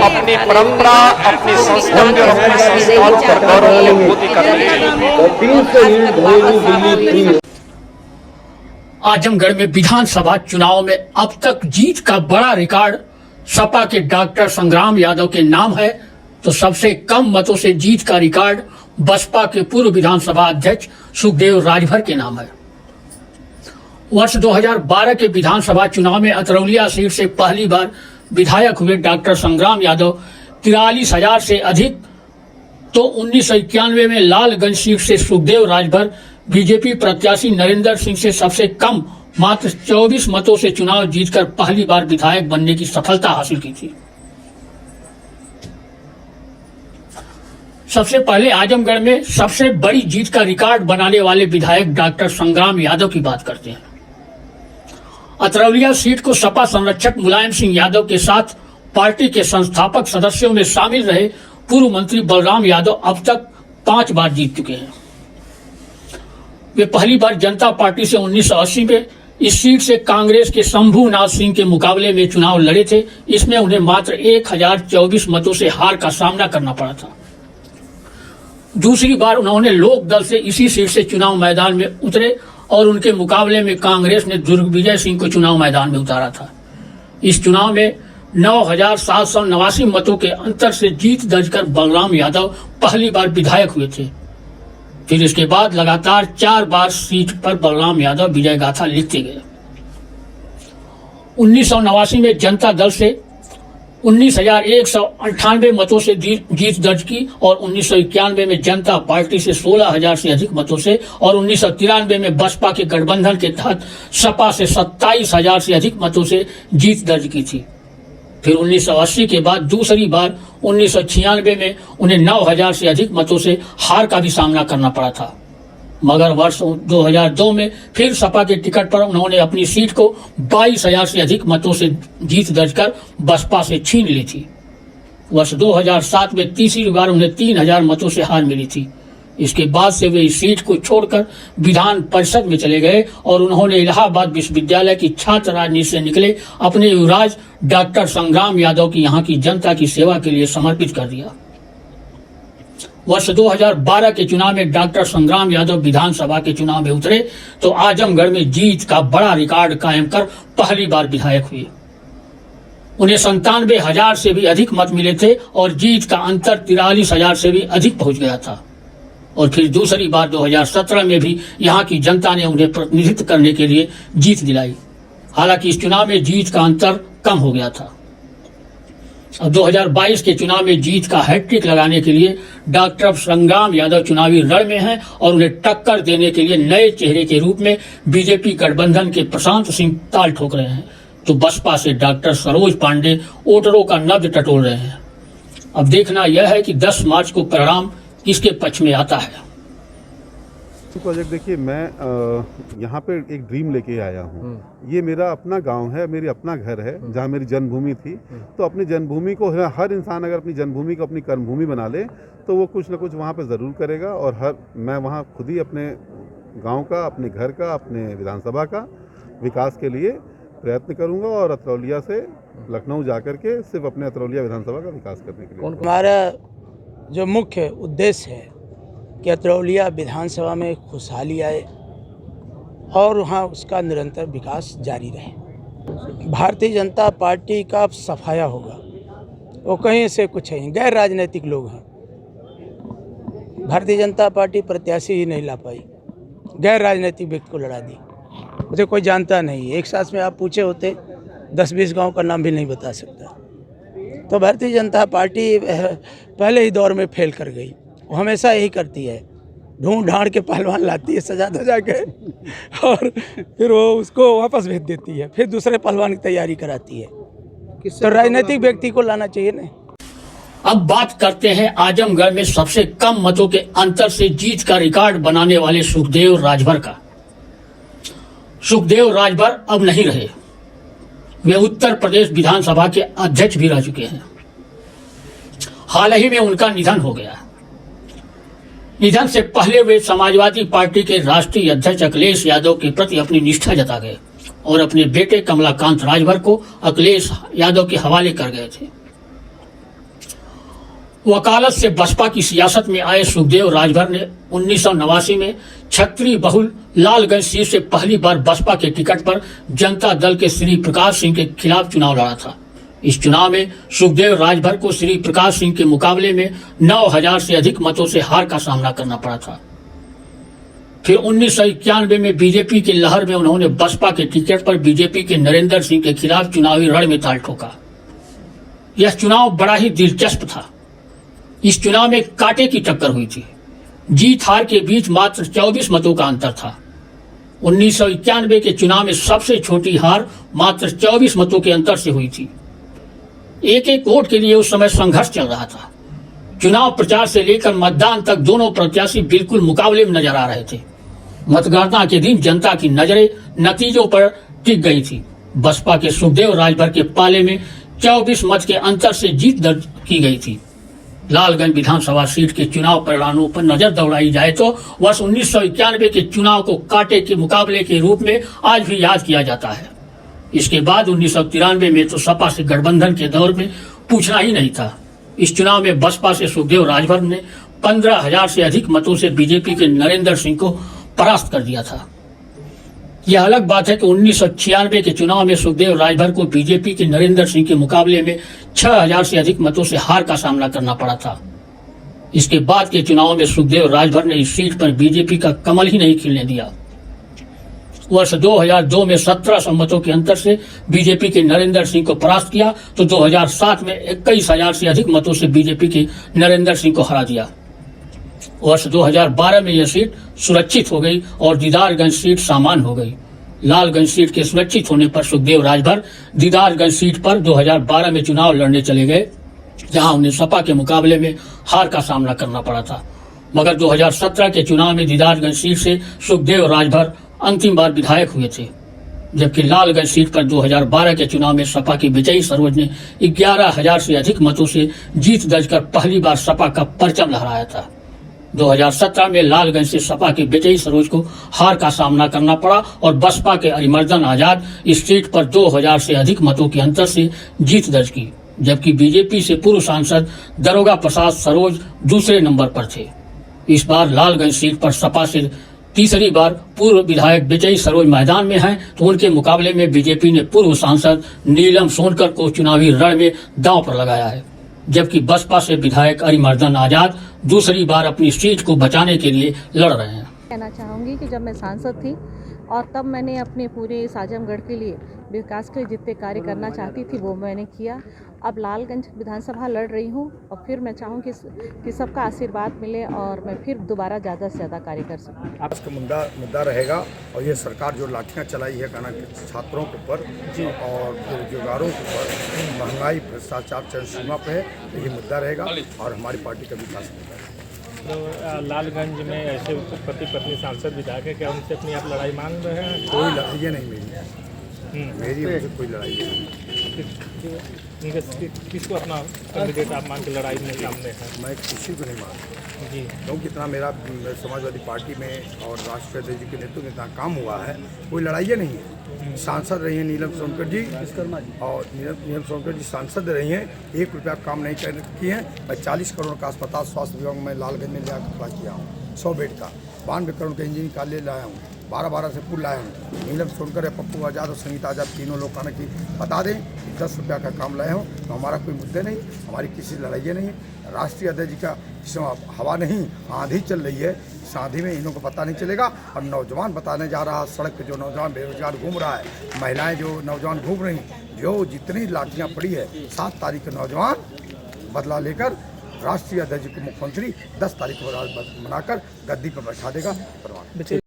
अपनी परंपरा, अपनी संस्कृति और अपने संस्कारों पर गौरव की अनुभूति करनी चाहिए। आजमगढ़ में विधानसभा चुनाव में अब तक जीत का बड़ा रिकॉर्ड सपा के डॉक्टर संग्राम यादव के नाम है, तो सबसे कम मतों से जीत का रिकॉर्ड बसपा के पूर्व विधानसभा अध्यक्ष सुखदेव राजभर के नाम है। वर्ष 2012 के विधानसभा चुनाव में अतरौलिया सीट से पहली बार विधायक हुए डॉक्टर संग्राम यादव 43,000 से अधिक, तो 1991 में लालगंज सीट से सुखदेव राजभर बीजेपी प्रत्याशी नरेंद्र सिंह से सबसे कम मात्र 24 मतों से चुनाव जीतकर पहली बार विधायक बनने की सफलता हासिल की थी। सबसे पहले आजमगढ़ में सबसे बड़ी जीत का रिकॉर्ड बनाने वाले विधायक डॉक्टर संग्राम यादव की बात करते हैं। अतरौलिया सीट को सपा संरक्षक मुलायम सिंह यादव के साथ पार्टी के संस्थापक सदस्यों में शामिल रहे पूर्व मंत्री बलराम यादव अब तक 5 बार जीत चुके हैं। वे पहली बार जनता पार्टी से 1980 में इस सीट से कांग्रेस के शंभूनाथ सिंह के मुकाबले में चुनाव लड़े थे। इसमें उन्हें मात्र 1024 मतों से हार का सामना करना पड़ा था। दूसरी बार उन्होंने लोक दल से इसी सीट से चुनाव मैदान में उतरे और उनके मुकाबले में कांग्रेस ने दुर्गविजय सिंह को चुनाव मैदान में उतारा था। इस चुनाव में 9,789 मतों के अंतर से जीत दर्ज कर बलराम यादव पहली बार विधायक हुए थे। फिर इसके बाद लगातार 4 बार सीट पर बलराम यादव विजय गाथा लिखते गए। 1989 में जनता दल से 19,198 मतों से जीत दर्ज की और 1991 में जनता पार्टी से 16,000 से अधिक मतों से और 1993 में बसपा के गठबंधन के तहत सपा से 27,000 से अधिक मतों से जीत दर्ज की थी। फिर 1980 के बाद दूसरी बार 1996 में उन्हें 9,000 से अधिक मतों से हार का भी सामना करना पड़ा था, मगर वर्ष 2002 में फिर सपा के टिकट पर उन्होंने अपनी सीट को 22,000 से अधिक मतों से जीत दर्ज कर बसपा से छीन ली थी। वर्ष 2007 में तीसरी बार उन्हें 3,000 मतों से हार मिली थी। इसके बाद से वे इस सीट को छोड़कर विधान परिषद में चले गए और उन्होंने इलाहाबाद विश्वविद्यालय की छात्र राजनीति से निकले अपने युवराज डॉक्टर संग्राम यादव की यहाँ की जनता की सेवा के लिए समर्पित कर दिया। वर्ष 2012 के चुनाव में डॉक्टर संग्राम यादव विधानसभा के चुनाव में उतरे तो आजमगढ़ में जीत का बड़ा रिकॉर्ड कायम कर पहली बार विधायक हुए। उन्हें 97,000 से भी अधिक मत मिले थे और जीत का अंतर 43,000 से भी अधिक पहुंच गया था। और फिर दूसरी बार 2017 में भी यहाँ की जनता ने उन्हें प्रतिनिधित्व करने के लिए जीत दिलाई। हालांकि इस चुनाव में जीत का अंतर कम हो गया था। अब 2022 के चुनाव में जीत का हैट्रिक लगाने के लिए डॉक्टर संग्राम यादव चुनावी रण में हैं और उन्हें टक्कर देने के लिए नए चेहरे के रूप में बीजेपी गठबंधन के प्रशांत सिंह ताल ठोक रहे हैं, तो बसपा से डॉक्टर सरोज पांडे वोटरों का नब्ज टटोल रहे हैं। अब देखना यह है कि 10 मार्च को परिणाम किसके पक्ष में आता है। प्रोजेक्ट देखिए, मैं यहाँ पे एक ड्रीम लेके आया हूँ। ये मेरा अपना गांव है, मेरी अपना घर है जहाँ मेरी जन्मभूमि थी। तो अपनी जन्मभूमि को हर इंसान अगर अपनी जन्मभूमि को अपनी कर्मभूमि बना ले तो वो कुछ ना कुछ वहाँ पे ज़रूर करेगा। और मैं वहाँ खुद ही अपने गांव का, अपने घर का, अपने विधानसभा का विकास के लिए प्रयत्न करूँगा और अतरौलिया से लखनऊ जा कर के सिर्फ अपने अतरौलिया विधानसभा का विकास करने के लिए। हमारा जो मुख्य उद्देश्य है कि अतरौलिया विधानसभा में खुशहाली आए और वहाँ उसका निरंतर विकास जारी रहे। भारतीय जनता पार्टी का सफाया होगा, वो कहीं से कुछ है, गैर राजनीतिक लोग हैं। भारतीय जनता पार्टी प्रत्याशी ही नहीं ला पाई, गैर राजनीतिक व्यक्ति को लड़ा दी। मुझे कोई जानता नहीं, एक साथ में आप पूछे होते 10-20 गांव का नाम भी नहीं बता सकता। तो भारतीय जनता पार्टी पहले ही दौर में फेल कर गई। वो हमेशा यही करती है, ढूंढ ढांड के पहलवान लाती है सजा धजा के और फिर वो उसको वापस भेज देती है, फिर दूसरे पहलवान की तैयारी कराती है। तो राजनीतिक व्यक्ति को लाना चाहिए ना। अब बात करते हैं आजमगढ़ में सबसे कम मतों के अंतर से जीत का रिकॉर्ड बनाने वाले सुखदेव राजभर का। सुखदेव राजभर अब नहीं रहे, वे उत्तर प्रदेश विधानसभा के अध्यक्ष भी रह चुके हैं। हाल ही में उनका निधन हो गया। निधन से पहले वे समाजवादी पार्टी के राष्ट्रीय अध्यक्ष अखिलेश यादव के प्रति अपनी निष्ठा जता गए। और अपने बेटे कमलाकांत राजभर को अखिलेश यादव के हवाले कर गए थे। वकालत से बसपा की सियासत में आए सुखदेव राजभर ने 1989 में क्षत्रिय बहुल लालगंज सीट से पहली बार बसपा के टिकट पर जनता दल के श्री प्रकाश सिंह के खिलाफ चुनाव लड़ा था। इस चुनाव में सुखदेव राजभर को श्री प्रकाश सिंह के मुकाबले में 9,000 से अधिक मतों से हार का सामना करना पड़ा था। फिर 1991 में बीजेपी की लहर में उन्होंने बसपा के टिकट पर बीजेपी के नरेंद्र सिंह के खिलाफ चुनावी रण में ताल ठोका। यह चुनाव बड़ा ही दिलचस्प था। इस चुनाव में कांटे की टक्कर हुई थी। जीत हार के बीच मात्र 24 मतों का अंतर था। 1991 के चुनाव में सबसे छोटी हार मात्र 24 मतों के अंतर से हुई थी। एक एक वोट के लिए उस समय संघर्ष चल रहा था। चुनाव प्रचार से लेकर मतदान तक दोनों प्रत्याशी बिल्कुल मुकाबले में नजर आ रहे थे। मतगणना के दिन जनता की नजरें नतीजों पर टिक गई थी। बसपा के सुखदेव राजभर के पाले में 24 मत के अंतर से जीत दर्ज की गई थी। लालगंज विधानसभा सीट के चुनाव परिणामों पर नजर दौड़ाई जाए तो वर्ष 1991 के चुनाव को कांटे के मुकाबले के रूप में आज भी याद किया जाता है। इसके बाद 1993 में तो सपा से गठबंधन के दौर में पूछना ही नहीं था। इस चुनाव में बसपा से सुखदेव राजभर ने 15,000 से अधिक मतों से बीजेपी के नरेंद्र सिंह को परास्त कर दिया था। यह अलग बात है कि 1996 के चुनाव में सुखदेव राजभर को बीजेपी के नरेंद्र सिंह के मुकाबले में 6,000 से अधिक मतों से हार का सामना करना पड़ा था। इसके बाद के चुनाव में सुखदेव राजभर ने इस सीट पर बीजेपी का कमल ही नहीं खिलने दिया। वर्ष 2002 में 1700 मतों के अंतर से बीजेपी के नरेंद्र सिंह को परास्त किया तो 2007 में 21,000 से अधिक मतों से बीजेपी के नरेंद्र सिंह को हरा दिया। वर्ष 2012 में यह सीट सुरक्षित हो गई और दीदारगंज सीट सामान्य हो गई। लालगंज सीट के सुरक्षित होने पर सुखदेव राजभर दीदारगंज सीट पर 2012 में चुनाव लड़ने चले गए, जहां उन्हें सपा के मुकाबले में हार का सामना करना पड़ा था। मगर 2017 के चुनाव में दीदारगंज सीट से सुखदेव राजभर अंतिम बार विधायक हुए थे, जबकि लालगंज सीट पर 2012 के चुनाव में सपा की विजयी सरोज ने 11,000 से अधिक मतों से जीत दर्ज कर पहली बार सपा का परचम लहराया था। 2017 में लालगंज से सपा के विजयी सरोज को हार का सामना करना पड़ा और बसपा के अरिमर्दन आजाद इस सीट पर 2,000 से अधिक मतों के अंतर से जीत दर्ज की, जबकि बीजेपी से पूर्व सांसद दरोगा प्रसाद सरोज दूसरे नंबर पर थे। इस बार लालगंज सीट पर सपा से तीसरी बार पूर्व विधायक विजयी सरोज मैदान में हैं, तो उनके मुकाबले में बीजेपी ने पूर्व सांसद नीलम सोनकर को चुनावी रण में दांव पर लगाया है, जबकि बसपा से विधायक अरिमर्दन आजाद दूसरी बार अपनी सीट को बचाने के लिए लड़ रहे हैं। कहना चाहूँगी कि जब मैं सांसद थी और तब मैंने अपने पूरे आजमगढ़ के लिए विकास के लिए जितने कार्य करना चाहती थी वो मैंने किया। अब लालगंज विधानसभा लड़ रही हूँ और फिर मैं चाहूँगी कि सबका आशीर्वाद मिले और मैं फिर दोबारा ज़्यादा से ज़्यादा कार्य कर सकूँ। आपका मुद्दा रहेगा और ये सरकार जो लाठियाँ चलाई है कहना छात्रों के ऊपर और बेरोजगारों के ऊपर, महंगाई भ्रष्टाचार चरम सीमा पे है, तो ये मुद्दा रहेगा और हमारी पार्टी का विकास मुद्दा है। तो लालगंज में ऐसे पति पत्नी सांसद विधायक है, क्या उनसे अपनी आप लड़ाई मांग रहे हैं? कोई लड़ाई नहीं मेरी मुझे कोई लड़ाई नहीं। किसको अपना कैंडिडेट आप मान के लड़ाई में सामने है? मैं किसी को नहीं मानता जी, क्योंकि इतना मेरा समाजवादी पार्टी में और राष्ट्रीय अध्यक्ष के नेतृत्व में इतना काम हुआ है, कोई लड़ाई नहीं है। सांसद रही हैं नीलम सोनकर जी और नीलम सोनकर जी सांसद रही हैं, 1 रुपया काम नहीं किए हैं। मैं 40 करोड़ का अस्पताल स्वास्थ्य विभाग में लालगंज में लिया खड़ा किया हूँ, 100 बेड का, 92 करोड़ का इंजीनियरिंग कॉलेज लाया हूँ, 12 से पुल लाया हूँ। नीलम सोनकर, पप्पू आजाद और संगीता आजाद तीनों लोग खाना की बता दें 10 रुपया का काम लाए हों, तो हमारा कोई मुद्दे नहीं, हमारी किसी लड़ाई नहीं है। राष्ट्रीय अध्यक्ष का हवा नहीं, आंधी चल रही है, इस आंधी में इन्हों को पता नहीं चलेगा। और नौजवान बताने जा रहा, सड़क पे जो नौजवान बेरोजगार घूम रहा है, महिलाएं जो नौजवान घूम रही, जो जितनी लाठियाँ पड़ी है, 7 तारीख को नौजवान बदला लेकर राष्ट्रीय अध्यक्ष को मुख्यमंत्री 10 तारीख को बनाकर गद्दी पर बैठा देगा।